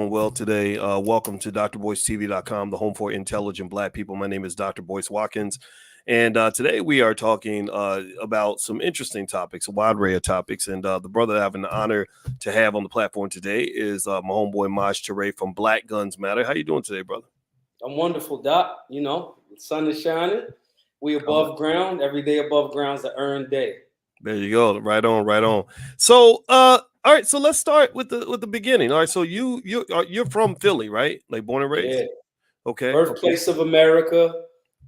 doing well today. Welcome to drboycetv.com, the home for intelligent Black people. My name is Dr. Boyce Watkins. And today we are talking about some interesting topics, a wide array of topics. And the brother I have an honor to have on the platform today is my homeboy Maj Toure from Black Guns Matter. How you doing today, brother? I'm wonderful, Doc. You know, the sun is shining. We above ground. Every day above ground is an earned day. There you go. Right on, right on. So, all right. So let's start with the beginning. All right. So you're from Philly, right? Like born and raised. Yeah. Okay. Birthplace of America.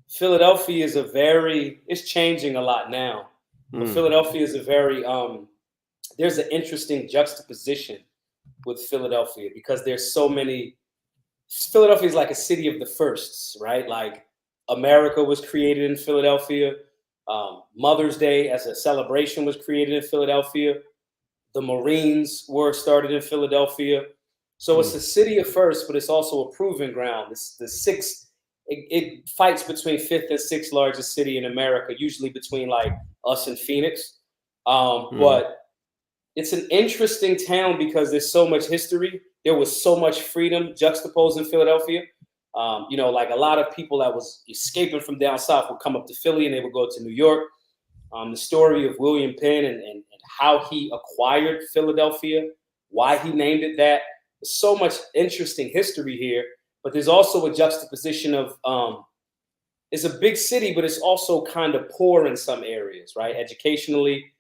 Philadelphia is it's changing a lot now. But Philadelphia is there's an interesting juxtaposition with Philadelphia because there's so many. Philadelphia is like a city of the firsts, right? Like America was created in Philadelphia. Mother's Day as a celebration was created in Philadelphia. The Marines were started in Philadelphia. So it's a city of first, but it's also a proving ground. It fights between fifth and sixth largest city in America, usually between like us and Phoenix. But it's an interesting town because there's so much history. There was so much freedom juxtaposed in Philadelphia. Like a lot of people that was escaping from down south would come up to Philly and they would go to New York. The story of William Penn and how he acquired Philadelphia, why he named it that. There's so much interesting history here, but there's also a juxtaposition of it's a big city, but it's also kind of poor in some areas, right? Educationally,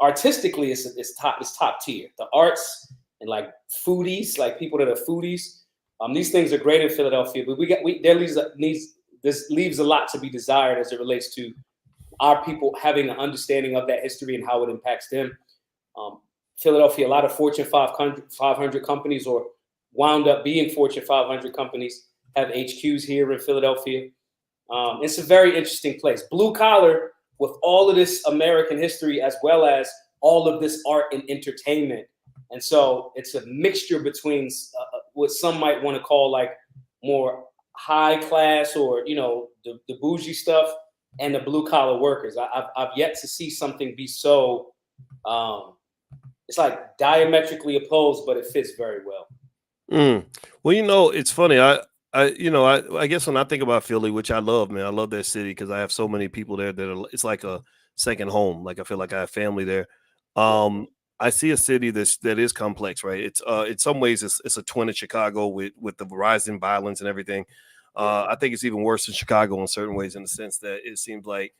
artistically, it's top tier. The arts and like foodies, like people that are foodies. These things are great in Philadelphia, but this leaves a lot to be desired as it relates to our people having an understanding of that history and how it impacts them. Philadelphia, a lot of Fortune 500 companies or wound up being Fortune 500 companies have HQs here in Philadelphia. It's a very interesting place. Blue collar with all of this American history as well as all of this art and entertainment. And so it's a mixture between what some might want to call like more high class or, the bougie stuff and the blue collar workers. I've yet to see something be so, it's like diametrically opposed, but it fits very well. Well, it's funny. I guess when I think about Philly, which I love, man, I love that city because I have so many people there it's like a second home. Like I feel like I have family there. I see a city that is complex, right? It's in some ways it's a twin of Chicago with the rising violence and everything. I think it's even worse in Chicago in certain ways, in the sense that it seems like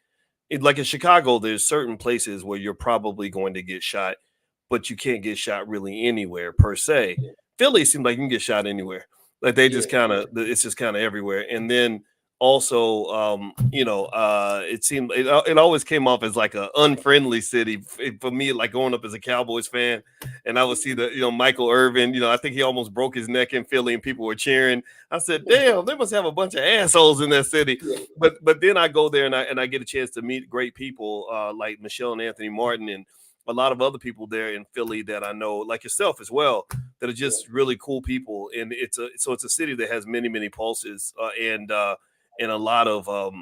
in Chicago, there's certain places where you're probably going to get shot, but you can't get shot really anywhere per se. Yeah. Philly seems like you can get shot anywhere. Like they just it's just kind of everywhere. And then also, it always came off as like an unfriendly city for me, like growing up as a Cowboys fan. And I would see Michael Irvin, I think he almost broke his neck in Philly and people were cheering. I said, damn, they must have a bunch of assholes in that city. But then I go there and I get a chance to meet great people like Michelle and Anthony Martin and a lot of other people there in Philly that I know, like yourself as well, that are just really cool people. And it's a city that has many, many pulses and a lot of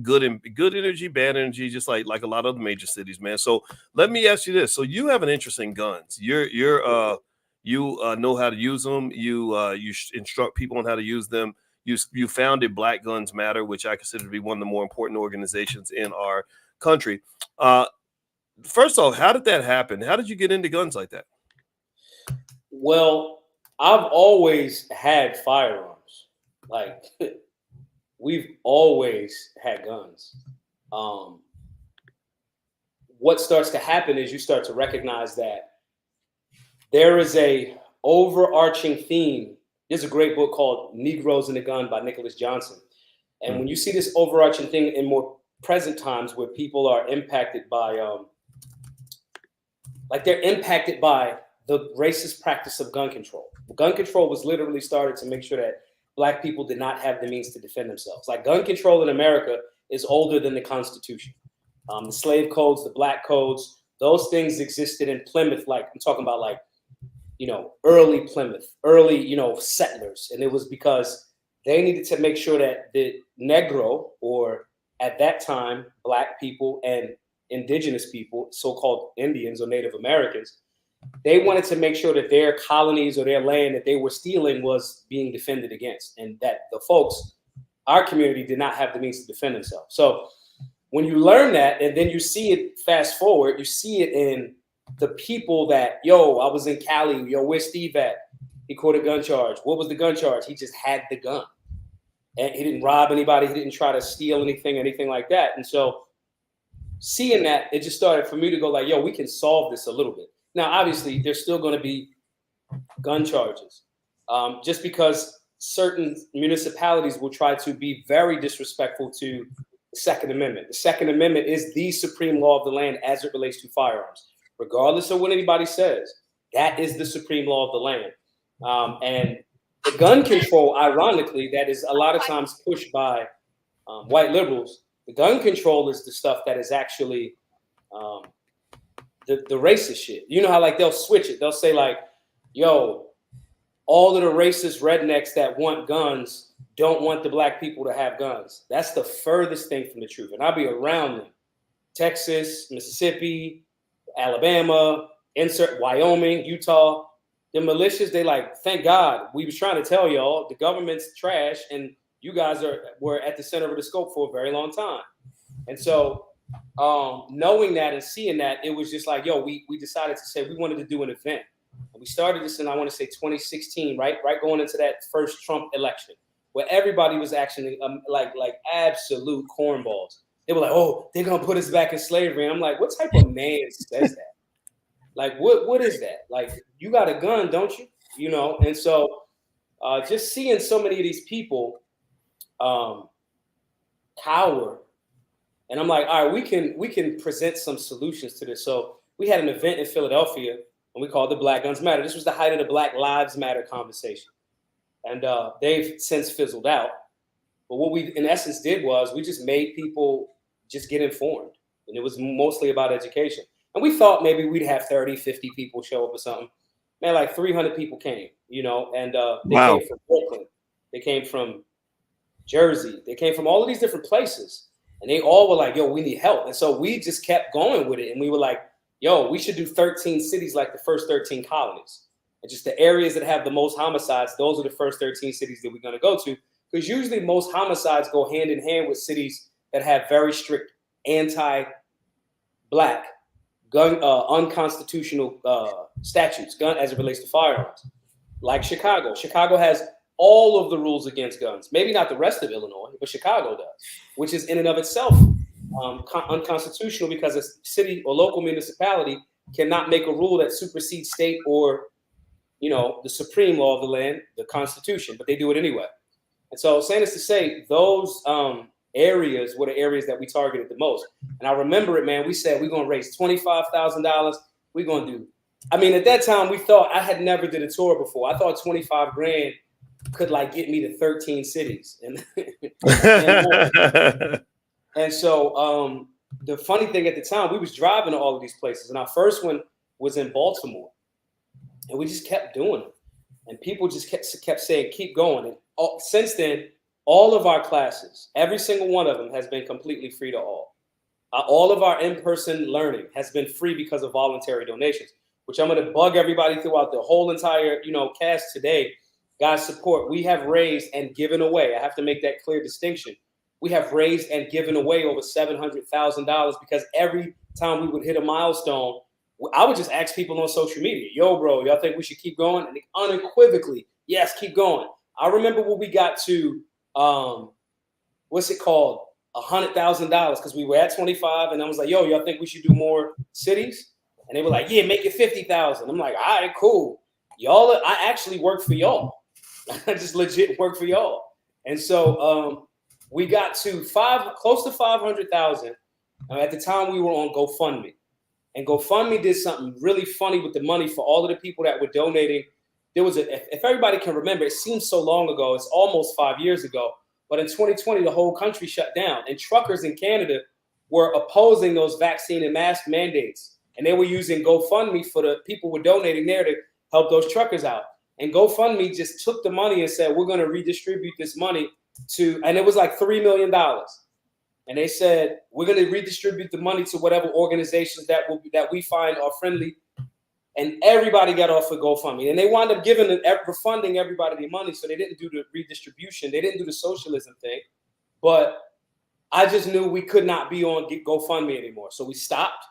good energy, bad energy, just like a lot of the major cities, man. So let me ask you this: so you have an interest in guns. You know how to use them. You instruct people on how to use them. You founded Black Guns Matter, which I consider to be one of the more important organizations in our country. First off, how did that happen? How did you get into guns like that? Well, I've always had firearms. Like we've always had guns. What starts to happen is you start to recognize that there is a overarching theme. There's a great book called Negroes and the Gun by Nicholas Johnson. And when you see this overarching thing in more present times where people are impacted by, they're impacted by the racist practice of gun control. Gun control was literally started to make sure that Black people did not have the means to defend themselves. Like gun control in America is older than the Constitution. The slave codes, the Black codes, those things existed in Plymouth. Like I'm talking about early Plymouth, early, settlers. And it was because they needed to make sure that the Negro, or at that time, Black people and indigenous people, so-called Indians or Native Americans, they wanted to make sure that their colonies or their land that they were stealing was being defended against, and that the folks, our community, did not have the means to defend themselves. So when you learn that, and then you see it, fast forward, you see it in the people that, yo, I was in Cali, yo, where's Steve at? He caught a gun charge. What was the gun charge? He just had the gun. And he didn't rob anybody. He didn't try to steal anything like that. And so seeing that, it just started for me to go like, yo, we can solve this a little bit. Now, obviously, there's still going to be gun charges, just because certain municipalities will try to be very disrespectful to the Second Amendment. The Second Amendment is the supreme law of the land as it relates to firearms. Regardless of what anybody says, that is the supreme law of the land. And the gun control, ironically, that is a lot of times pushed by white liberals. The gun control is the stuff that is actually the racist shit. You know how like they'll switch it. They'll say like, yo, all of the racist rednecks that want guns don't want the black people to have guns. That's the furthest thing from the truth. And I'll be around them. Texas, Mississippi, Alabama, insert Wyoming, Utah. The militias, they like, thank God. We was trying to tell y'all the government's trash and you guys were at the center of the scope for a very long time. And so knowing that and seeing that, it was just like, yo, we decided to say we wanted to do an event. And we started this in, I want to say 2016, right going into that first Trump election, where everybody was actually like absolute cornballs. They were like, oh, they're going to put us back in slavery. And I'm like, what type of man says that? Like, what is that? Like, you got a gun, don't you? You know? And so just seeing so many of these people cower. And I'm like, all right, we can present some solutions to this. So we had an event in Philadelphia, and we called it Black Guns Matter. This was the height of the Black Lives Matter conversation. And they've since fizzled out. But what we, in essence, did was we just made people just get informed. And it was mostly about education. And we thought maybe we'd have 30, 50 people show up or something. Man, like 300 people came, you know, and they came from Brooklyn. They came from Jersey. They came from all of these different places. And they all were like, yo, we need help. And so we just kept going with it. And we were like, yo, we should do 13 cities like the first 13 colonies. And just the areas that have the most homicides, those are the first 13 cities that we're going to go to. Because usually most homicides go hand in hand with cities that have very strict anti-black gun unconstitutional statutes, as it relates to firearms. Like Chicago. Chicago has all of the rules against guns. Maybe not the rest of Illinois, but Chicago does, which is in and of itself unconstitutional because a city or local municipality cannot make a rule that supersedes state or, you know, the supreme law of the land, the Constitution, but they do it anyway. And so saying this to say, those areas were the areas that we targeted the most. And I remember it, man, we said we're going to raise $25,000. We're going to do, I mean, at that time we thought, I had never did a tour before. I thought 25 grand could like get me to 13 cities. And so the funny thing at the time, we was driving to all of these places. And our first one was in Baltimore. And we just kept doing it. And people just kept saying, keep going. And since then, all of our classes, every single one of them has been completely free to all. All of our in-person learning has been free because of voluntary donations, which I'm going to bug everybody throughout the whole entire, cast today. Guys, support. We have raised and given away. I have to make that clear distinction. We have raised and given away over $700,000 because every time we would hit a milestone, I would just ask people on social media, yo, bro, y'all think we should keep going? And they unequivocally, yes, keep going. I remember when we got to, what's it called? $100,000 because we were at 25 and I was like, yo, y'all think we should do more cities? And they were like, yeah, make it 50,000. I'm like, all right, cool. Y'all, I actually work for y'all. I just legit work for y'all. And so we got to close to 500,000. At the time we were on GoFundMe. And GoFundMe did something really funny with the money for all of the people that were donating. There was if everybody can remember, it seems so long ago, it's almost 5 years ago. But in 2020, the whole country shut down. And truckers in Canada were opposing those vaccine and mask mandates. And they were using GoFundMe for the people who were donating there to help those truckers out. And GoFundMe just took the money and said, we're going to redistribute this money to, and it was like $3 million. And they said, we're going to redistribute the money to whatever organizations that we find are friendly. and everybody got off of GoFundMe. And they wound up refunding everybody their money, so they didn't do the redistribution. They didn't do the socialism thing. But I just knew we could not be on GoFundMe anymore. So we stopped.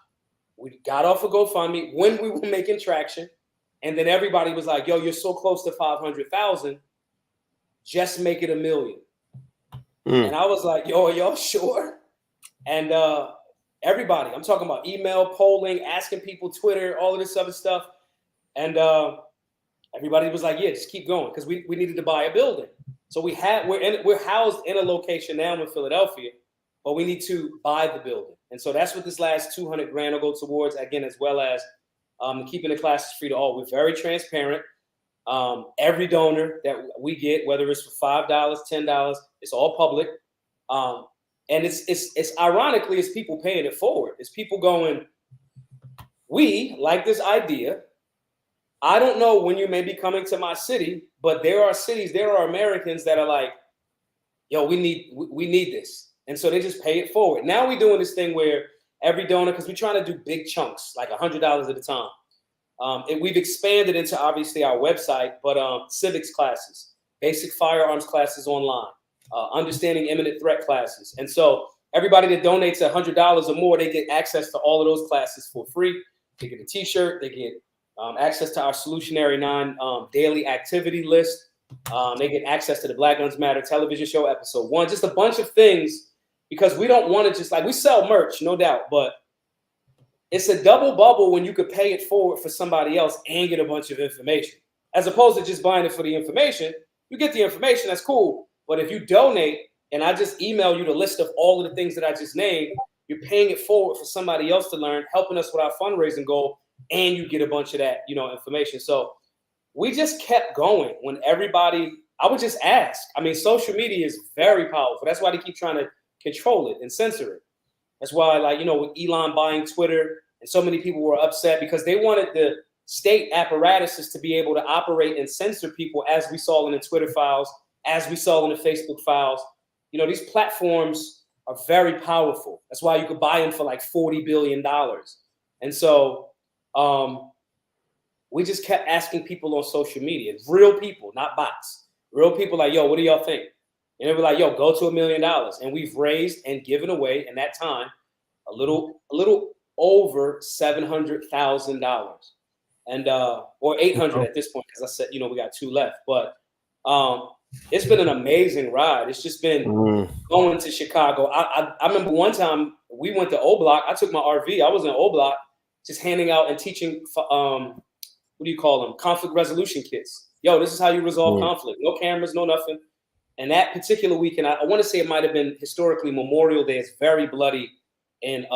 We got off of GoFundMe when we were making traction. And then everybody was like, yo, you're so close to 500,000. Just make it 1 million. And I was like, yo, are y'all sure? And everybody, I'm talking about email, polling, asking people, Twitter, all of this other stuff. And everybody was like, yeah, just keep going. Because we needed to buy a building. So we're housed in a location now in Philadelphia, but we need to buy the building. And so that's what this last 200 grand will go towards, again, as well as keeping the classes free to all. We're very transparent. Every donor that we get, whether it's for $5, $10, it's all public. And it's ironically, it's people paying it forward. It's people going, we like this idea. I don't know when you may be coming to my city, but there are Americans that are like, yo, we need this. And so they just pay it forward. Now we're doing this thing where every donor, because we're trying to do big chunks, like $100 at a time. And we've expanded into obviously our website, but civics classes, basic firearms classes online, understanding imminent threat classes. And so everybody that donates $100 or more, they get access to all of those classes for free. They get a t-shirt, they get access to our Solutionary 9 daily activity list. They get access to the Black Guns Matter television show, episode 1, just a bunch of things, because we don't want to just we sell merch, no doubt, but it's a double bubble when you could pay it forward for somebody else and get a bunch of information, as opposed to just buying it for the information. You get the information, that's cool. But if you donate and I just email you the list of all of the things that I just named, you're paying it forward for somebody else to learn, helping us with our fundraising goal, and you get a bunch of that, information. So we just kept going when everybody, I would just ask. I mean, social media is very powerful. That's why they keep trying to control it and censor it. That's why, with Elon buying Twitter, and so many people were upset because they wanted the state apparatuses to be able to operate and censor people, as we saw in the Twitter files, as we saw in the Facebook files. These platforms are very powerful. That's why you could buy them for like $40 billion. And so we just kept asking people on social media, real people, not bots, real people like, yo, what do y'all think? And they were like, yo, go to $1 million. And we've raised and given away in that time a little over $700,000, and or 800 at this point, because I said, we got 2 left. But it's been an amazing ride. It's just been going to Chicago. I remember one time we went to O Block. I took my RV. I was in O Block just handing out and teaching, what do you call them? Conflict resolution kits. Yo, this is how you resolve conflict. No cameras, no nothing. And that particular weekend, I want to say it might have been historically Memorial Day. It's very bloody in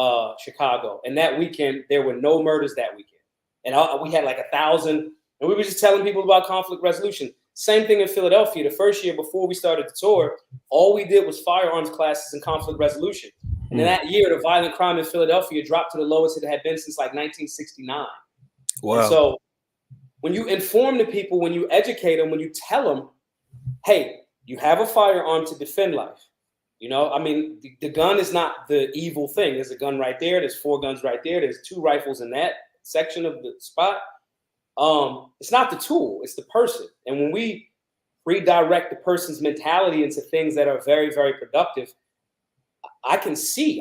Chicago. And that weekend, there were no murders that weekend. And we had like 1,000. And we were just telling people about conflict resolution. Same thing in Philadelphia. The first year before we started the tour, all we did was firearms classes and conflict resolution. And in that year, the violent crime in Philadelphia dropped to the lowest it had been since like 1969. Wow. And so when you inform the people, when you educate them, when you tell them, hey, you have a firearm to defend life. The gun is not the evil thing. There's a gun right there. There's 4 guns right there. There's 2 rifles in that section of the spot. It's not the tool, it's the person. And when we redirect the person's mentality into things that are very, very productive, I can see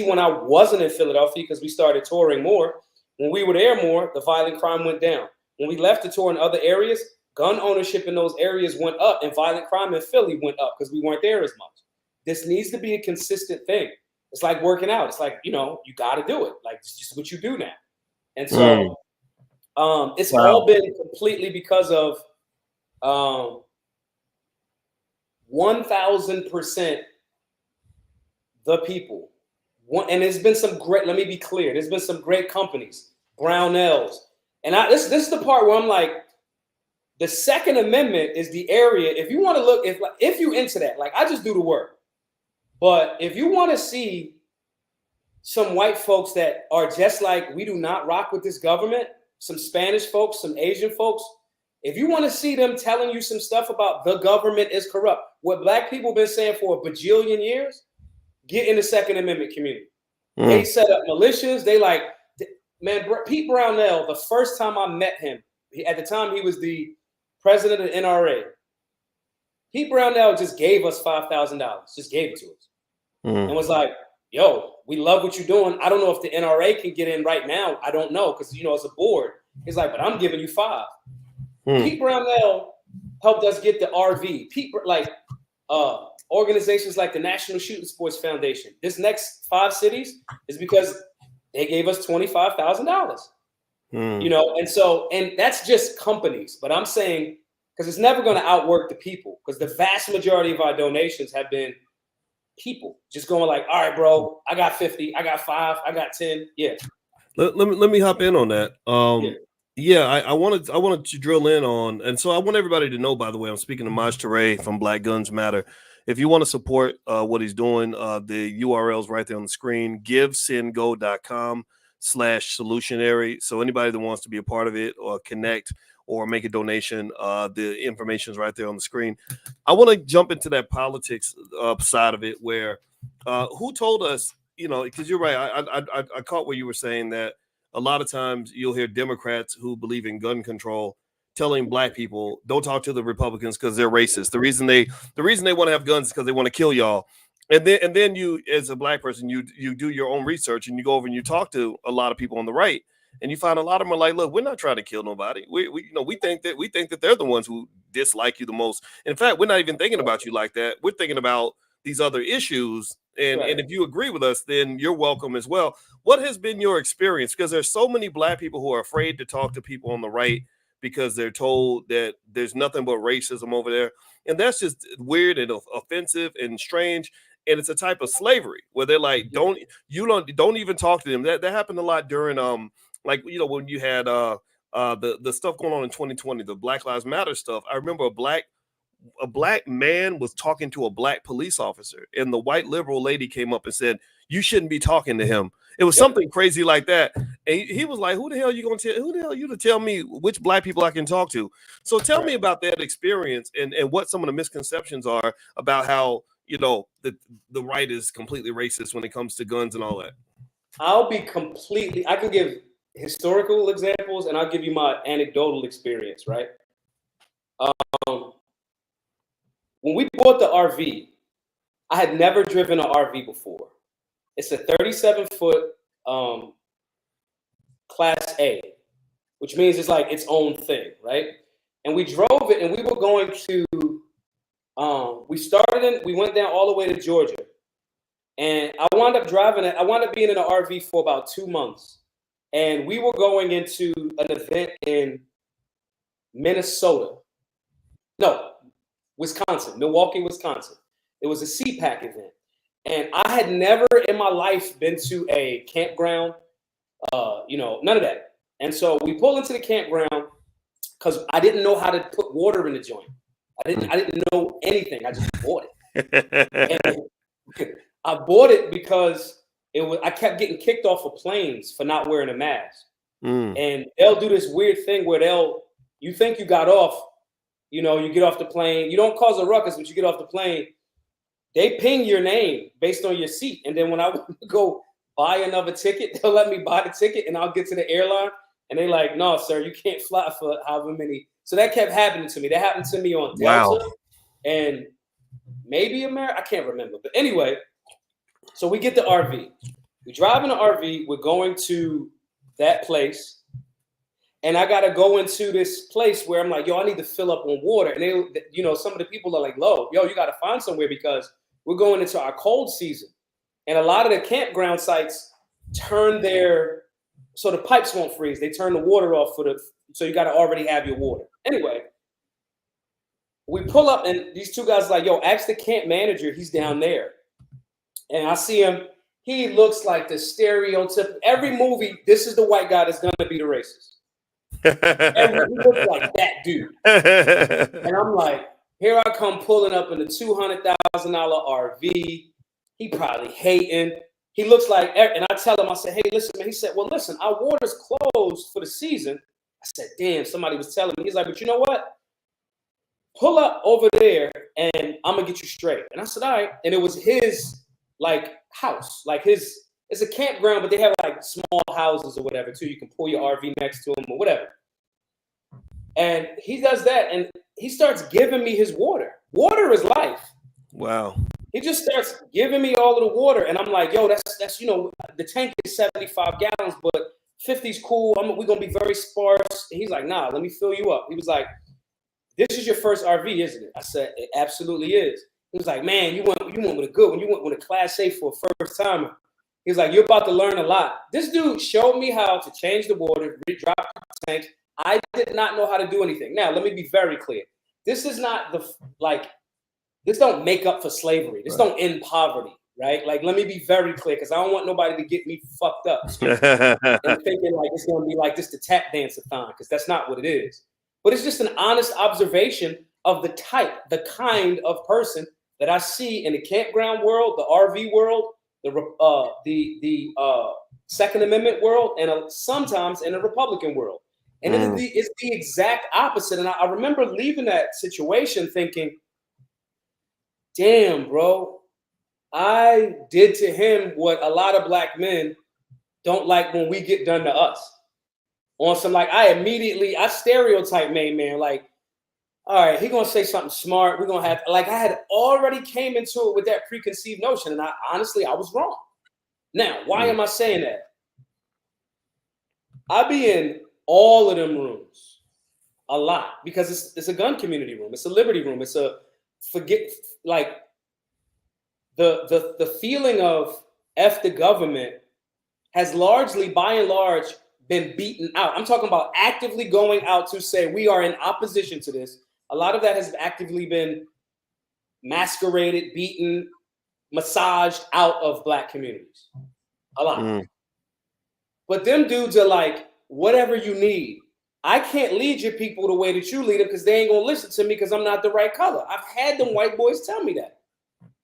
when I wasn't in Philadelphia, because we started touring more. When we were there more, the violent crime went down. When we left to tour in other areas, gun ownership in those areas went up, and violent crime in Philly went up because we weren't there as much. This needs to be a consistent thing. It's like working out. It's like, you got to do it. Like, it's just what you do now. And so it's all been completely because of 1,000% the people. And there's been some great, let me be clear, there's been some great companies, Brownells. And this is the part where I'm like, the Second Amendment is the area. If you want to look, if you into that, like, I just do the work. But if you want to see some white folks that are just like, we do not rock with this government, some Spanish folks, some Asian folks, if you want to see them telling you some stuff about the government is corrupt, what Black people have been saying for a bajillion years, get in the Second Amendment community. They set up militias. They Man, Pete Brownell, the first time I met him, at the time he was the president of the NRA. Pete Brownell just gave us $5,000, just gave it to us, and was like, yo, we love what you're doing. I don't know if the NRA can get in right now. I don't know, because, it's a board. He's like, but I'm giving you $5. Pete Brownell helped us get the RV. Organizations like the National Shooting Sports Foundation. This next 5 cities is because they gave us $25,000. And that's just companies. But I'm saying, because it's never going to outwork the people, because the vast majority of our donations have been people just going like, all right, bro, I got 50, I got 5, I got 10. Yeah. Let me hop in on that. I wanted to drill in on, and so I want everybody to know, by the way, I'm speaking to Maj Toure from Black Guns Matter. If you want to support what he's doing, the URL's right there on the screen, givesendgo.com/solutionary. So anybody that wants to be a part of it or connect or make a donation, the information is right there on the screen. I want to jump into that politics side of it, where who told us, because you're right. I caught what you were saying, that a lot of times you'll hear Democrats who believe in gun control telling black people, don't talk to the Republicans because they're racist. The reason they want to have guns is because they want to kill y'all. And then you, as a black person, you do your own research and you go over and you talk to a lot of people on the right, and you find a lot of them are like, look, we're not trying to kill nobody. We think that they're the ones who dislike you the most. In fact, we're not even thinking about you like that. We're thinking about these other issues. And if you agree with us, then you're welcome as well. What has been your experience? Because there's so many black people who are afraid to talk to people on the right because they're told that there's nothing but racism over there. And that's just weird and offensive and strange. And it's a type of slavery where they're like, don't even talk to them. That happened a lot during when you had the stuff going on in 2020, the Black Lives Matter stuff. I remember a black man was talking to a black police officer, and the white liberal lady came up and said, you shouldn't be talking to him. It was something crazy like that. And he was like, who the hell are you to tell me which black people I can talk to? So tell me about that experience and what some of the misconceptions are about how, the right is completely racist when it comes to guns and all that. I can give historical examples, and I'll give you my anecdotal experience, right? When we bought the RV, I had never driven an RV before. It's a 37-foot Class A, which means it's like its own thing, right? And we drove it, and we were going to, we went down all the way to Georgia. And I wound up driving it. I wound up being in an RV for about 2 months. And we were going into an event in Milwaukee, Wisconsin. It was a CPAC event. And I had never in my life been to a campground, none of that. And so we pull into the campground because I didn't know how to put water in the joint. I didn't know anything. I just bought it. And I bought it because I kept getting kicked off of planes for not wearing a mask. And they'll do this weird thing where you think you got off, you get off the plane, you don't cause a ruckus, but you get off the plane, they ping your name based on your seat. And then when I want to go buy another ticket, they'll let me buy the ticket and I'll get to the airline. And they like, no, sir, you can't fly for however many. So that kept happening to me. That happened to me on Delta and maybe America. I can't remember. But anyway, so we get the RV. We drive in the RV. We're going to that place. And I got to go into this place where I'm like, I need to fill up on water. And they, some of the people are like, you got to find somewhere because we're going into our cold season. And a lot of the campground sites turn so the pipes won't freeze. They turn the water off so you got to already have your water. Anyway, we pull up and these two guys are like, ask the camp manager. He's down there. And I see him. He looks like the stereotype. Every movie, this is the white guy that's going to be the racist. He looks like that dude. And I'm like, here I come pulling up in the $200,000 RV. He probably hating. He looks like, and I tell him, I said, hey, listen, man. He said, well, listen, our water's closed for the season. I said, damn, somebody was telling me. He's like, but you know what? Pull up over there and I'm going to get you straight. And I said, all right. And it was his house, his it's a campground, but they have like small houses or whatever too. You can pull your RV next to them or whatever. And he does that, and he starts giving me his water. Water is life. Wow. He just starts giving me all of the water, and I'm like, yo, that's the tank is 75 gallons, but 50's cool. We're gonna be very sparse. And he's like, nah, let me fill you up. He was like, this is your first RV, isn't it? I said, it absolutely is. He was like, man, you went with a good one. You went with a Class A for a first timer. He was like, you're about to learn a lot. This dude showed me how to change the water, drop the tank. I did not know how to do anything. Now, let me be very clear. This is not this don't make up for slavery. This don't end poverty, right? Like, let me be very clear, because I don't want nobody to get me fucked up and thinking like it's going to be like this the tap dance-a-thon, because that's not what it is. But it's just an honest observation of the kind of person that I see in the campground world, the RV world, the Second Amendment world, and sometimes in the Republican world. And it's the exact opposite. And I remember leaving that situation thinking, damn, bro, I did to him what a lot of black men don't like when we get done to us. On some, like, I stereotype main man, like, all right, he gonna say something smart. We're gonna have, like, I had already came into it with that preconceived notion, and I was wrong. Now, why am I saying that? I be in all of them rooms a lot, because it's a gun community room, it's a liberty room, it's a like the feeling of F the government has largely, by and large, been beaten out. I'm talking about actively going out to say we are in opposition to this. A lot of that has actively been masqueraded, beaten, massaged out of black communities. A lot. But them dudes are like, whatever you need. I can't lead your people the way that you lead them, because they ain't gonna listen to me because I'm not the right color. I've had them white boys tell me that.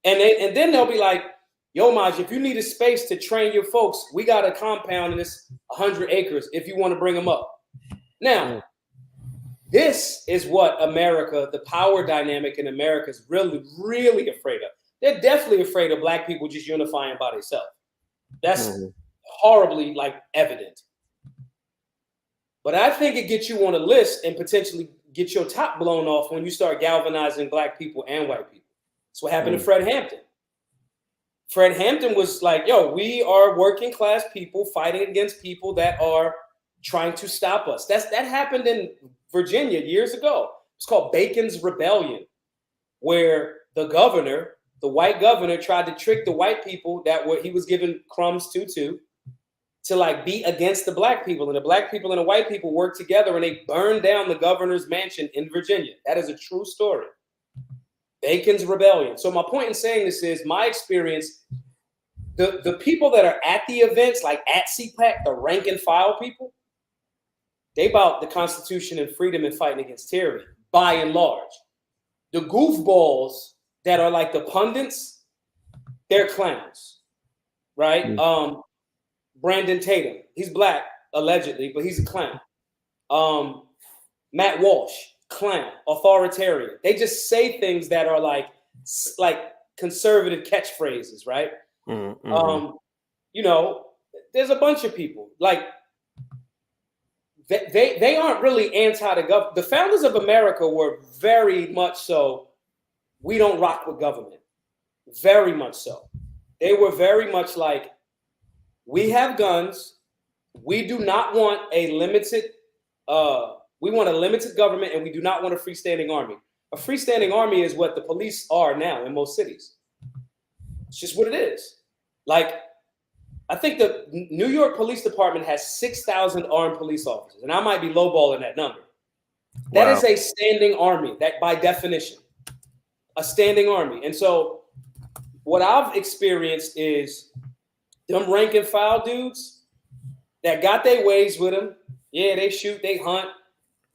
And then they'll be like, yo, Maj, if you need a space to train your folks, we got a compound and it's 100 acres if you want to bring them up. Now, this is what America, the power dynamic in America, is really, really afraid of. They're definitely afraid of black people just unifying by themselves. That's horribly, like, evident. But I think it gets you on a list and potentially get your top blown off when you start galvanizing black people and white people. That's what happened to Fred Hampton. Fred Hampton was like, yo, we are working class people fighting against people that are trying to stop us. That happened in Virginia years ago. It's called Bacon's Rebellion, where the white governor, tried to trick the white people that he was giving crumbs to like be against the black people, and the black people and the white people worked together and they burned down the governor's mansion in Virginia. That is a true story. Bacon's Rebellion. So my point in saying this is my experience, the people that are at the events, like at CPAC, the rank and file people, they about the Constitution and freedom and fighting against tyranny, by and large. The goofballs that are like the pundits, they're clowns, right? Brandon Tatum, he's black, allegedly, but he's a clown. Matt Walsh, clown, authoritarian. They just say things that are like conservative catchphrases, right? You know, there's a bunch of people like they aren't really anti the government. The founders of America were very much so. We don't rock with government. Very much so. They were very much like, we have guns. We do not want a limited. We want a limited government, and we do not want a freestanding army. A freestanding army is what the police are now in most cities. It's just what it is. Like, I think the New York Police Department has 6,000 armed police officers, and I might be lowballing that number. That is a standing army, that by definition, a standing army. And so what I've experienced is them rank and file dudes that got their ways with them. Yeah, they shoot, they hunt,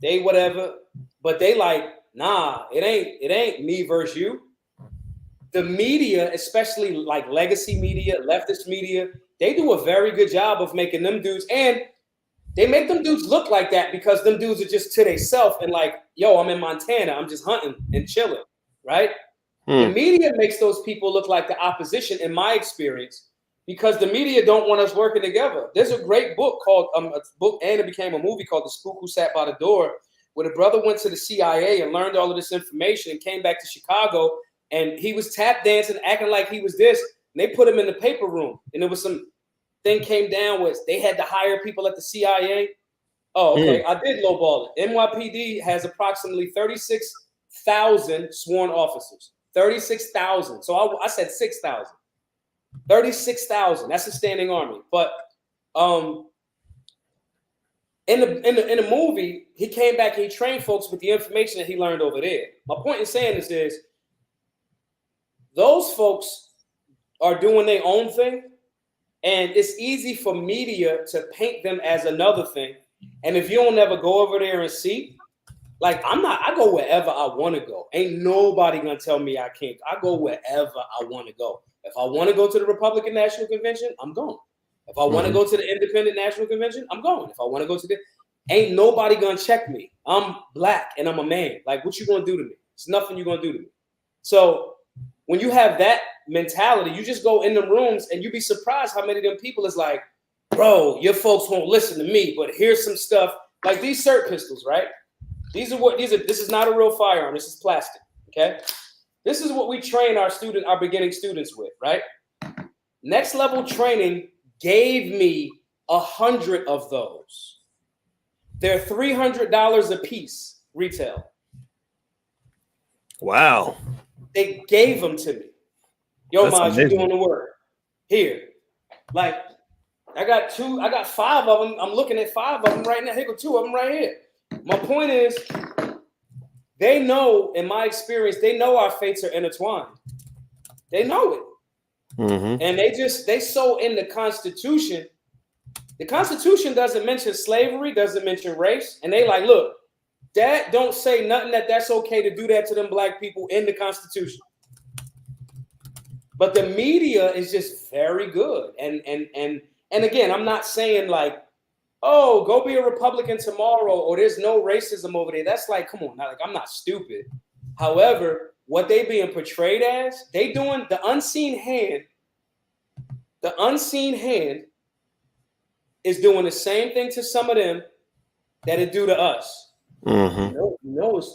they whatever, but they like, nah, it ain't me versus you. The media, especially like legacy media, leftist media, they do a very good job of making them dudes, and they make them dudes look like that because them dudes are just to themselves and like, yo, I'm in Montana, I'm just hunting and chilling, right? The media makes those people look like the opposition, in my experience, because the media don't want us working together. There's a great book called a book, and it became a movie called The Spook Who Sat by the Door, where the brother went to the CIA and learned all of this information and came back to Chicago, and he was tap dancing, acting like he was this, and they put him in the paper room, and there was some thing came down with they had to hire people at the CIA. Oh, okay. I did lowball it. NYPD has approximately 36,000 sworn officers. 36,000. So I said 6,000. 36,000. That's a standing army. But in the movie, he came back and he trained folks with the information that he learned over there. My point in saying this is those folks are doing their own thing, and it's easy for media to paint them as another thing. And if you don't ever go over there and see, like I go wherever I want to go. Ain't nobody gonna tell me I can't. I go wherever I want to go. If I want to go to the Republican National Convention, I'm going. If I want to go to the Independent National Convention, I'm going. If I want to go to ain't nobody gonna check me. I'm black and I'm a man. Like, what you gonna do to me? It's nothing you're gonna do to me. So when you have that mentality, you just go in the rooms and you be surprised how many of them people is like, bro, your folks won't listen to me, but here's some stuff like these SIRT pistols, right? This is not a real firearm. This is plastic. Okay. This is what we train our beginning students with, right? Next level training gave me 100 of those. They're $300 a piece retail. Wow. They gave them to me. Yo, Maj, you're doing the work. Here. Like, I got 5 of them. I'm looking at 5 of them right now. Here go 2 of them right here. My point is, they know, in my experience, they know our fates are intertwined. They know it. Mm-hmm. And they so in the Constitution. The Constitution doesn't mention slavery, doesn't mention race. And they like, look, that don't say nothing that's okay to do that to them black people in the Constitution. But the media is just very good. And again, I'm not saying like, oh, go be a Republican tomorrow, or there's no racism over there. That's like, come on, like I'm not stupid. However, what they being portrayed as, they doing the unseen hand. The unseen hand is doing the same thing to some of them that it do to us. Mm-hmm.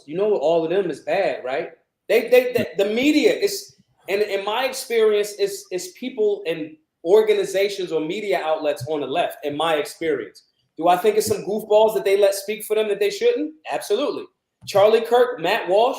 You know, all of them is bad, right? The media is, and in my experience, is people and organizations or media outlets on the left. In my experience, do I think it's some goofballs that they let speak for them that they shouldn't? Absolutely. Charlie Kirk, Matt Walsh,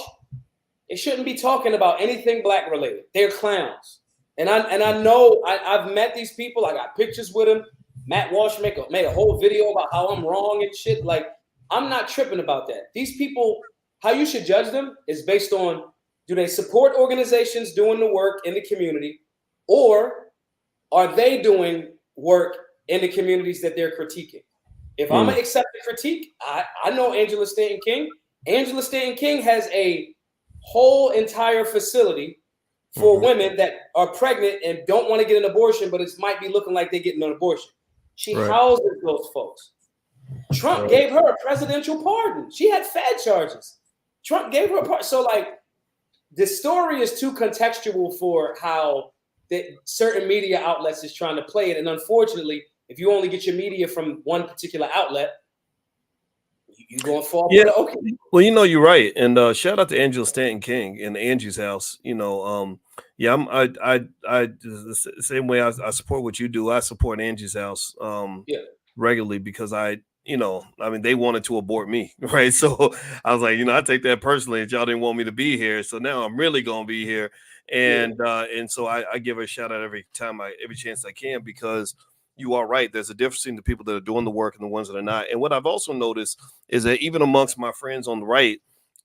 they shouldn't be talking about anything black related. They're clowns. And I know I've met these people. I got pictures with them. Matt Walsh made a whole video about how I'm wrong and shit. Like, I'm not tripping about that. These people, how you should judge them is based on, do they support organizations doing the work in the community, or are they doing work in the communities that they're critiquing? If I'm going to accept the critique, I know Angela Stanton King. Angela Stanton King has a whole entire facility for women that are pregnant and don't want to get an abortion, but it might be looking like they're getting an abortion. She houses those folks. Trump gave her a presidential pardon. She had Fed charges. Trump gave her a pardon. So, like, the story is too contextual for how certain media outlets is trying to play it. And unfortunately, if you only get your media from one particular outlet, you're going to fall. Yeah. Okay. Well, you know, you're right. And shout out to Angela Stanton King in Angie's house. You know, the same way I support what you do. I support Angie's house regularly because they wanted to abort me, right? So I was like, I take that personally that y'all didn't want me to be here. So now I'm really gonna be here, and so I give her a shout out every chance I can, because you are right. There's a difference between the people that are doing the work and the ones that are not. And what I've also noticed is that even amongst my friends on the right,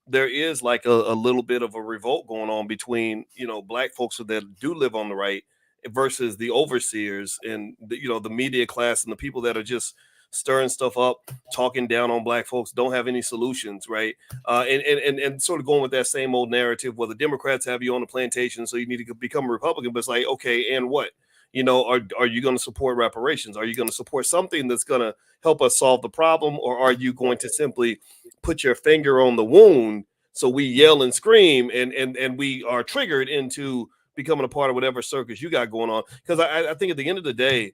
there is like a little bit of a revolt going on between, black folks that do live on the right versus the overseers and the media class and the people that are just stirring stuff up, talking down on black folks, don't have any solutions, right? And sort of going with that same old narrative where the Democrats have you on the plantation, so you need to become a Republican. But it's like, okay, and what? Are you going to support reparations? Are you going to support something that's going to help us solve the problem? Or are you going to simply put your finger on the wound so we yell and scream and we are triggered into becoming a part of whatever circus you got going on. Because I think at the end of the day,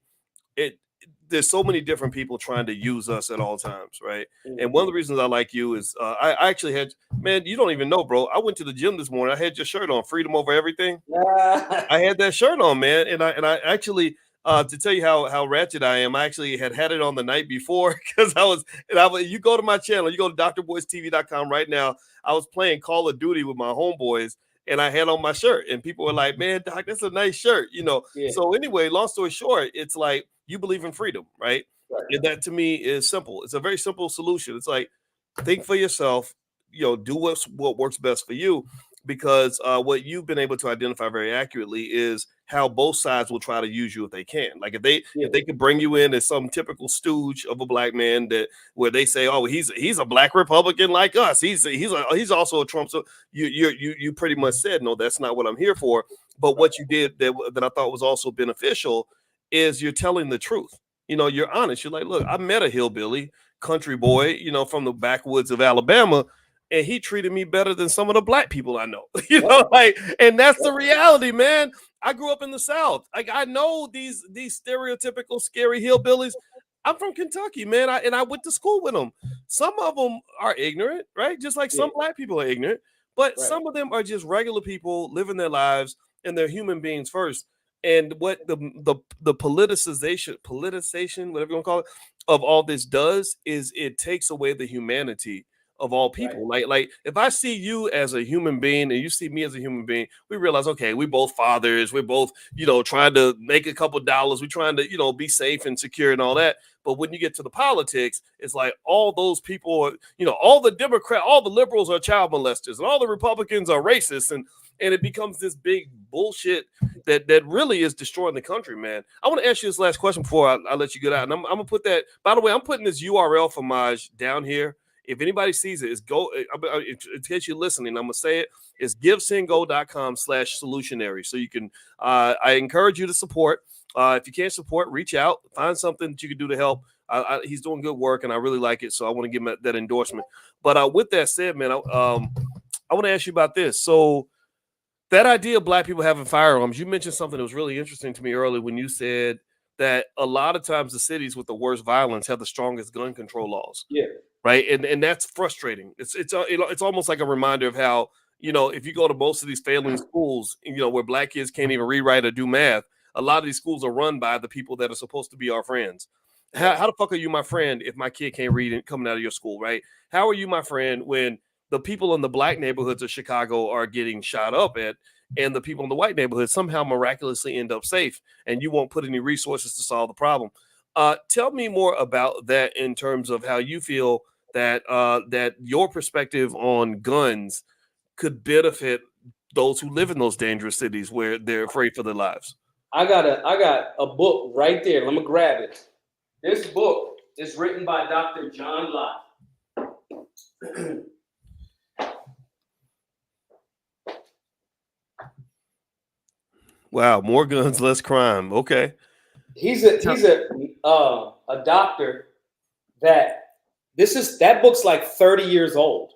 there's so many different people trying to use us at all times, right? And one of the reasons I like you is I actually had, man, you don't even know, bro. I went to the gym this morning. I had your shirt on, freedom over everything. I had that shirt on, man, and I actually to tell you how ratchet I am, I actually had it on the night before because I was. You go to my channel, you go to drboycetv.com right now. I was playing Call of Duty with my homeboys, and I had on my shirt, and people were like, "Man, Doc, that's a nice shirt," you know. Yeah. So anyway, long story short, it's like you believe in freedom, right? And that to me is simple. It's a very simple solution. It's like think for yourself, you know, do what works best for you. Because what you've been able to identify very accurately is how both sides will try to use you if they can. Like if they could bring you in as some typical stooge of a black man that where they say, oh, he's a black Republican like us. He's also a Trump. So you pretty much said, no, that's not what I'm here for. But what you did that I thought was also beneficial is you're telling the truth. You know, you're honest. You're like, look, I met a hillbilly country boy, you know, from the backwoods of Alabama. And he treated me better than some of the black people I know, you know, like, and that's the reality, man. I grew up in the South. Like I know these stereotypical scary hillbillies. I'm from Kentucky, man. I went to school with them. Some of them are ignorant, right? Just like some black people are ignorant, but some of them are just regular people living their lives and they're human beings first. And what the politicization, whatever you want to call it, of all this does is it takes away the humanity of all people. Like if I see you as a human being and you see me as a human being, we realize, okay, we both fathers, we're both, you know, trying to make a couple dollars, we're trying to, you know, be safe and secure and all that. But when you get to the politics, it's like all those people are, you know, all the liberals are child molesters and all the Republicans are racist, and it becomes this big bullshit that really is destroying the country, man. I want to ask you this last question before I let you get out. And I'm gonna put that, by the way, I'm putting this URL for Maj down here. If anybody sees it, in case you're listening, I'm going to say it. It's givesendgo.com/solutionary. So you can, I encourage you to support. If you can't support, reach out, find something that you can do to help. He's doing good work and I really like it. So I want to give him that endorsement. But with that said, man, I want to ask you about this. So that idea of black people having firearms, you mentioned something that was really interesting to me earlier when you said that a lot of times the cities with the worst violence have the strongest gun control laws. Yeah. Right. And that's frustrating. It's almost like a reminder of how, you know, if you go to most of these failing schools, you know, where black kids can't even rewrite or do math, a lot of these schools are run by the people that are supposed to be our friends. How the fuck are you my friend if my kid can't read and coming out of your school? Right. How are you my friend when the people in the black neighborhoods of Chicago are getting shot up at and the people in the white neighborhoods somehow miraculously end up safe and you won't put any resources to solve the problem? Tell me more about that in terms of how you feel that your perspective on guns could benefit those who live in those dangerous cities where they're afraid for their lives. I got a book right there. Let me grab it. This book is written by Dr. John Locke. Wow, more guns, less crime. Okay. He's a doctor that that book's like 30 years old.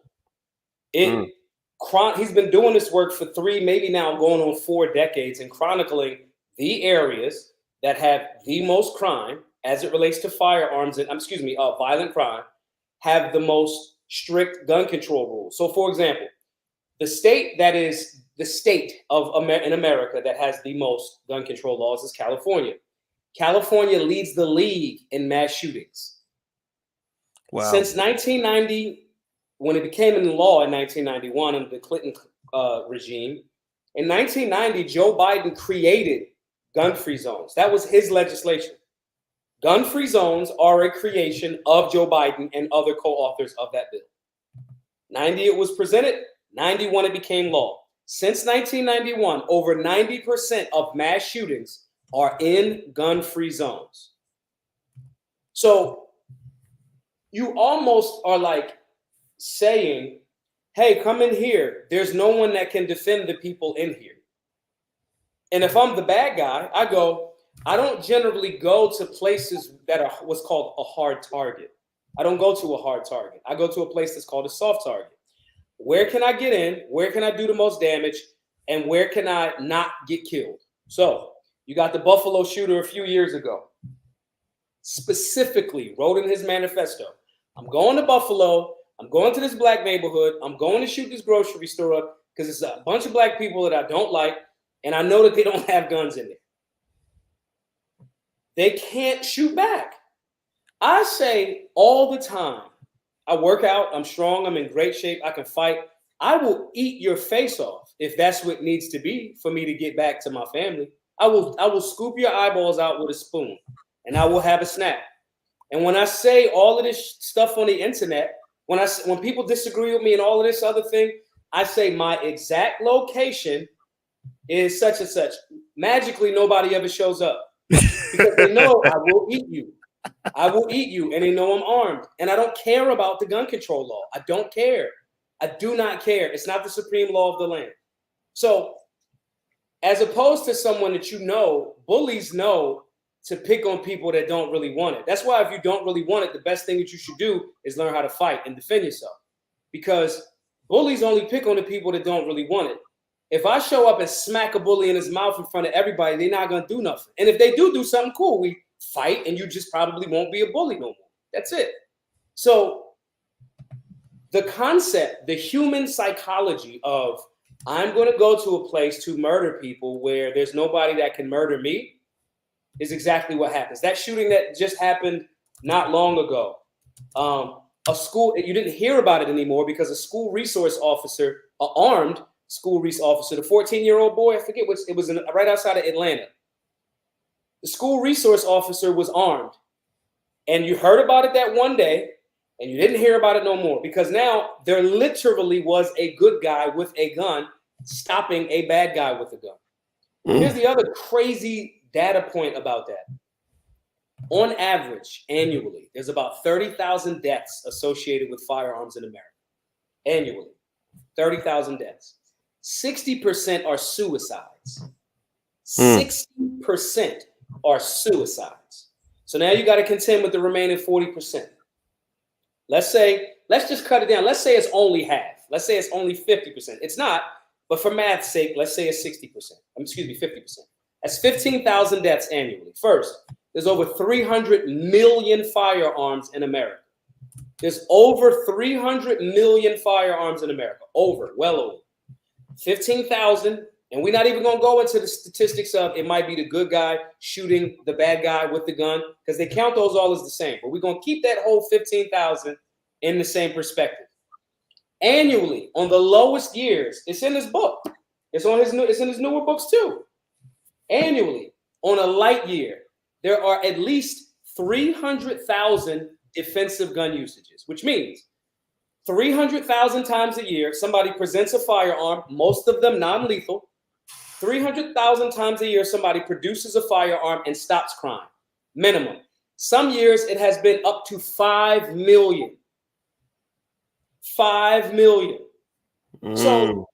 He's been doing this work for 3, maybe now going on 4 decades and chronicling the areas that have the most crime as it relates to firearms and violent crime, have the most strict gun control rules. So for example, the state that is the state in America that has the most gun control laws is California. California leads the league in mass shootings. Wow. Since 1990, when it became in law in 1991 under the Clinton regime, in 1990, Joe Biden created gun-free zones. That was his legislation. Gun-free zones are a creation of Joe Biden and other co-authors of that bill. 90, it was presented. 91, it became law. Since 1991, over 90% of mass shootings are in gun-free zones. So you almost are like saying, hey, come in here. There's no one that can defend the people in here. And if I'm the bad guy, I don't generally go to places that are what's called a hard target. I don't go to a hard target. I go to a place that's called a soft target. Where can I get in? Where can I do the most damage? and where can I not get killed? So you got the Buffalo shooter a few years ago. Specifically wrote in his manifesto, I'm going to Buffalo. I'm going to this black neighborhood. I'm going to shoot this grocery store up because it's a bunch of black people that I don't like, and I know that they don't have guns in there. They can't shoot back. I say all the time, I work out, I'm strong, I'm in great shape, I can fight. I will eat your face off if that's what needs to be for me to get back to my family. I will scoop your eyeballs out with a spoon, and I will have a snack. And when I say all of this stuff on the internet, when people disagree with me and all of this other thing, I say my exact location is such and such. Magically, nobody ever shows up because they know I will eat you. I will eat you, and they know I'm armed. And I don't care about the gun control law. I don't care. I do not care. It's not the supreme law of the land. So as opposed to someone that you know, bullies know to pick on people that don't really want it. That's why if you don't really want it, the best thing that you should do is learn how to fight and defend yourself. Because bullies only pick on the people that don't really want it. If I show up and smack a bully in his mouth in front of everybody, they're not going to do nothing. And if they do something cool, we fight and you just probably won't be a bully no more. That's it. So the concept, the human psychology of I'm going to go to a place to murder people where there's nobody that can murder me is exactly what happens. That shooting that just happened not long ago, a school, you didn't hear about it anymore because a school resource officer, an armed school resource officer, the 14-year-old boy, I forget which, it was right outside of Atlanta. The school resource officer was armed. And you heard about it that one day, and you didn't hear about it no more because now there literally was a good guy with a gun stopping a bad guy with a gun. Here's the other crazy data point about that. On average, annually, there's about 30,000 deaths associated with firearms in America. Annually, 30,000 deaths. 60% are suicides. 60% are suicides. So now you got to contend with the remaining 40%. Let's just cut it down. Let's say it's only half. Let's say it's only 50%. It's not, but for math's sake, let's say it's 60%. Excuse me, 50%. That's 15,000 deaths annually. First, there's over 300 million firearms in America. There's over 300 million firearms in America. Well over. 15,000, and we're not even going to go into the statistics of it might be the good guy shooting the bad guy with the gun, because they count those all as the same. But we're going to keep that whole 15,000 in the same perspective. Annually, on the lowest years, it's in his book. It's in his newer books too. Annually, on a light year, there are at least 300,000 defensive gun usages, which means 300,000 times a year, somebody presents a firearm, most of them non-lethal. 300,000 times a year, somebody produces a firearm and stops crime, minimum. Some years it has been up to 5 million. 5 million. So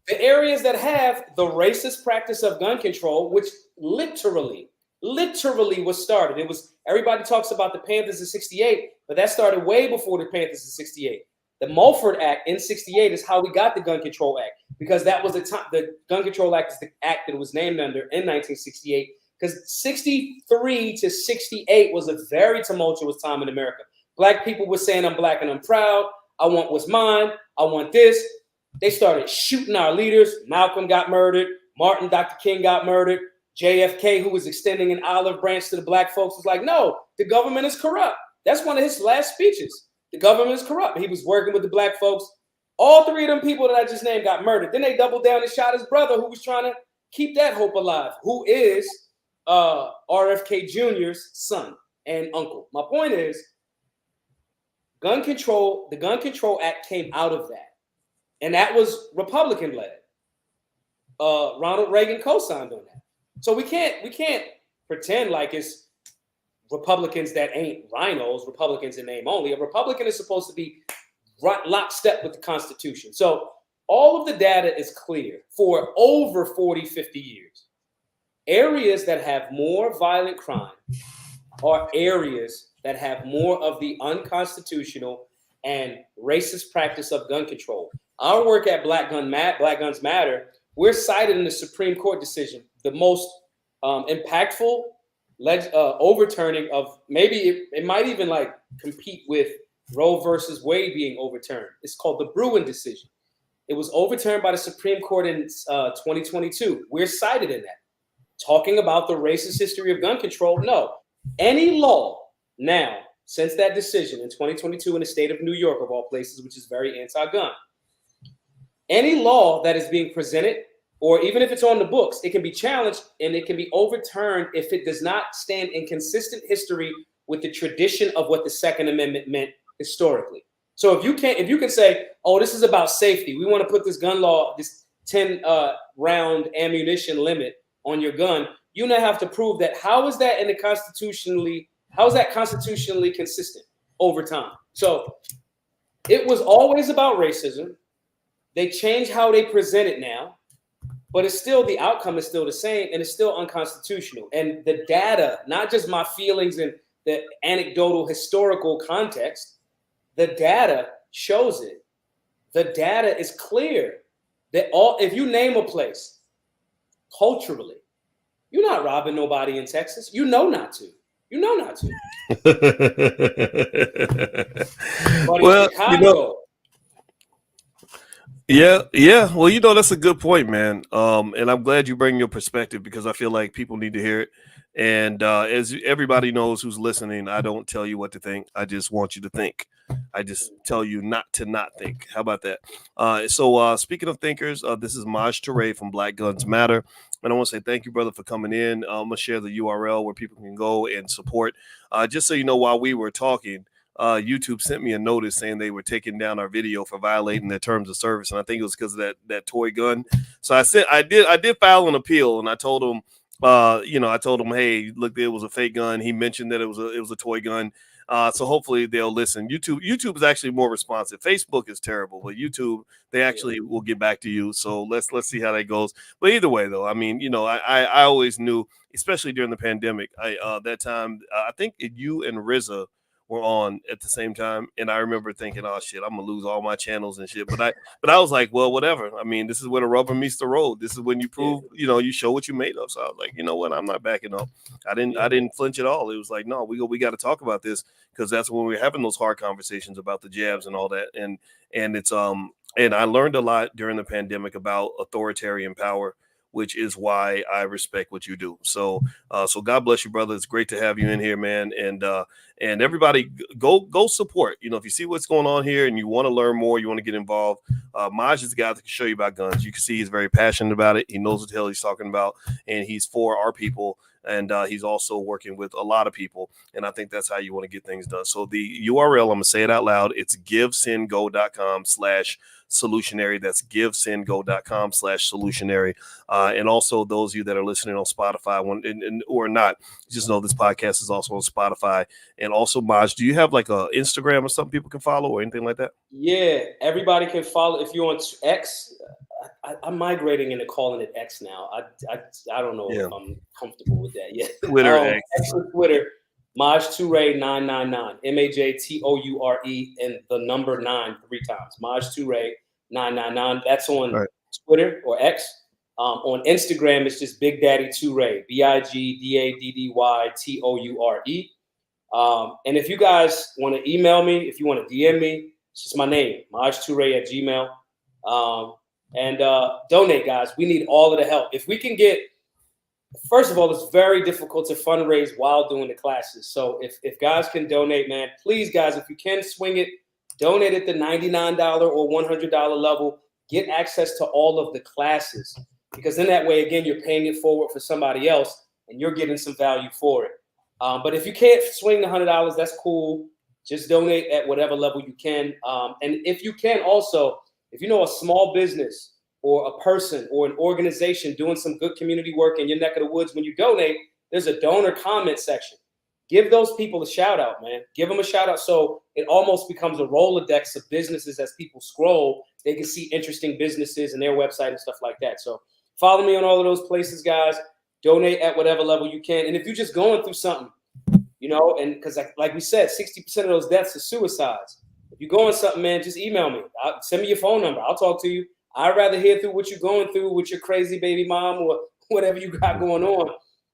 the areas that have the racist practice of gun control, which literally was started. It was, everybody talks about the Panthers in 68, but that started way before the Panthers in 68. The Mulford Act in 68 is how we got the Gun Control Act, because that was the time. The Gun Control Act is the act that it was named under in 1968, because 63 to 68 was a very tumultuous time in America. Black people were saying, I'm black and I'm proud. I want what's mine. I want this. They started shooting our leaders. Malcolm got murdered. Martin, Dr. King got murdered. JFK, who was extending an olive branch to the black folks, was like, no, the government is corrupt. That's one of his last speeches. The government is corrupt. He was working with the black folks. All three of them people that I just named got murdered. Then they doubled down and shot his brother, who was trying to keep that hope alive, who is RFK Jr.'s son and uncle. My point is, gun control, the Gun Control Act came out of that. And that was Republican-led. Ronald Reagan co-signed on that. So we can't pretend like it's Republicans that ain't rhinos, Republicans in name only. A Republican is supposed to be lockstep with the Constitution. So all of the data is clear for over 40, 50 years. Areas that have more violent crime are areas that have more of the unconstitutional and racist practice of gun control. Our work at Black Guns Matter, we're cited in the Supreme Court decision, the most impactful overturning of, maybe it might even like compete with Roe versus Wade being overturned. It's called the Bruin decision. It was overturned by the Supreme Court in 2022. We're cited in that. Talking about the racist history of gun control, no. Any law now, since that decision in 2022 in the state of New York, of all places, which is very anti-gun, any law that is being presented, or even if it's on the books, it can be challenged and it can be overturned if it does not stand in consistent history with the tradition of what the Second Amendment meant historically. So if you can say, oh, this is about safety, we want to put this gun law, this 10 round ammunition limit on your gun, you now have to prove that. How is that constitutionally consistent over time? So it was always about racism. They changed how they present it now, but it's still, the outcome is still the same, and it's still unconstitutional. And the data, not just my feelings and the anecdotal historical context, the data shows it. The data is clear that if you name a place culturally, you're not robbing nobody in Texas. You know not to. You know not to. But well, in Chicago, yeah. Well, that's a good point, man. And I'm glad you bring your perspective, because I feel like people need to hear it. And as everybody knows who's listening, I don't tell you what to think. I just want you to think. I just tell you not to not think. How about that? So speaking of thinkers, this is Maj Toure from Black Guns Matter. And I want to say thank you, brother, for coming in. I'm going to share the URL where people can go and support. Just so you know, while we were talking, YouTube sent me a notice saying they were taking down our video for violating their terms of service. And I think it was because of that toy gun. So I did file an appeal, and I told them, I told him, hey, look, it was a fake gun. He mentioned that it was a toy gun. So hopefully they'll listen. YouTube is actually more responsive. Facebook is terrible, but YouTube, they actually will get back to you. So let's see how that goes. But either way, though, I mean, I always knew, especially during the pandemic, that time, I think you and RZA were on at the same time, and I remember thinking, oh shit, I'm gonna lose all my channels and shit. But I was like, well, whatever. I mean, this is where the rubber meets the road. This is when you prove, you show what you made of. So I was like, you know what, I'm not backing up. I didn't flinch at all. It was like, no, we got to talk about this, because that's when we're having those hard conversations about the jabs and all that. And it's and I learned a lot during the pandemic about authoritarian power, which is why I respect what you do. So God bless you, brother. It's great to have you in here, man. And everybody go support. If you see what's going on here and you want to learn more, you want to get involved, Maj is the guy that can show you about guns. You can see he's very passionate about it. He knows what the hell he's talking about, and he's for our people. And he's also working with a lot of people. And I think that's how you want to get things done. So the URL, I'm going to say it out loud. It's givesendgo.com/solutionary. That's givesendgo.com/solutionary. And also those of you that are listening on Spotify or not, just know this podcast is also on Spotify. And also, Maj, do you have like a Instagram or something people can follow or anything like that? Yeah, everybody can follow. If you're on X, I'm migrating into calling it X now. I don't know if I'm comfortable with that yet. Twitter, X. Twitter, Maj Toure 999, MAJTOURE, and the number 9 3 times. Maj Toure 999. That's on Twitter or X. On Instagram, it's just Big Daddy Toure, BIGDADDYTOURE. And if you guys want to email me, if you want to DM me, it's just my name, MajToure@gmail. And donate, guys. We need all of the help. If we can get, first of all, it's very difficult to fundraise while doing the classes. So if guys can donate, man, please, guys, if you can swing it, donate at the $99 or $100 level. Get access to all of the classes, because in that way, again, you're paying it forward for somebody else, and you're getting some value for it. But if you can't swing the $100, that's cool. Just donate at whatever level you can. And if you can also, if you know a small business or a person or an organization doing some good community work in your neck of the woods, when you donate, there's a donor comment section. Give those people a shout out, man. Give them a shout out, so it almost becomes a Rolodex of businesses. As people scroll, they can see interesting businesses and their website and stuff like that. So follow me on all of those places, guys. Donate at whatever level you can. And if you're just going through something, and because like we said, 60% of those deaths are suicides. If you're going something, man, just email me. Send me your phone number. I'll talk to you. I'd rather hear through what you're going through with your crazy baby mom or whatever you got going on.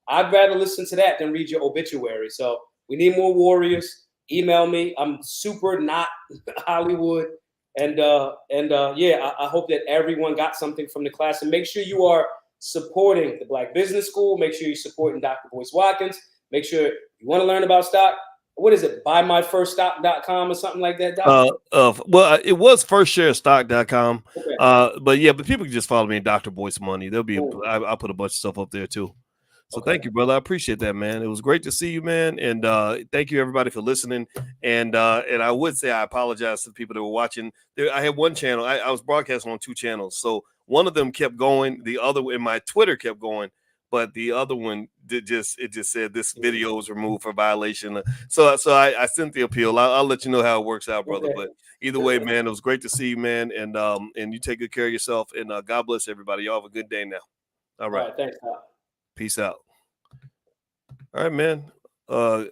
I'd rather listen to that than read your obituary. So we need more warriors. Email me. I'm super not Hollywood. And yeah, I hope that everyone got something from the class. And make sure you are supporting the Black Business School. Make sure you're supporting Dr. Boyce Watkins. Make sure you want to learn about stock. What is it? Buymyfirststock.com or something like that, Doctor? Well, it was firstsharestock.com. Okay. But people can just follow me, Dr. Boyce Money. I'll put a bunch of stuff up there too. So Thank you, brother. I appreciate that, man. It was great to see you, man. And thank you everybody for listening. And I would say I apologize to the people that were watching. I had one channel. I was broadcasting on 2 channels. So one of them kept going. The other in my Twitter kept going. But the other one it just said this video was removed for violation. So I sent the appeal. I'll let you know how it works out, brother. But either way, man, it was great to see you, man. And you take good care of yourself. And God bless everybody. Y'all have a good day now. All right. Thanks, Doc. Peace out. All right, man. Great job.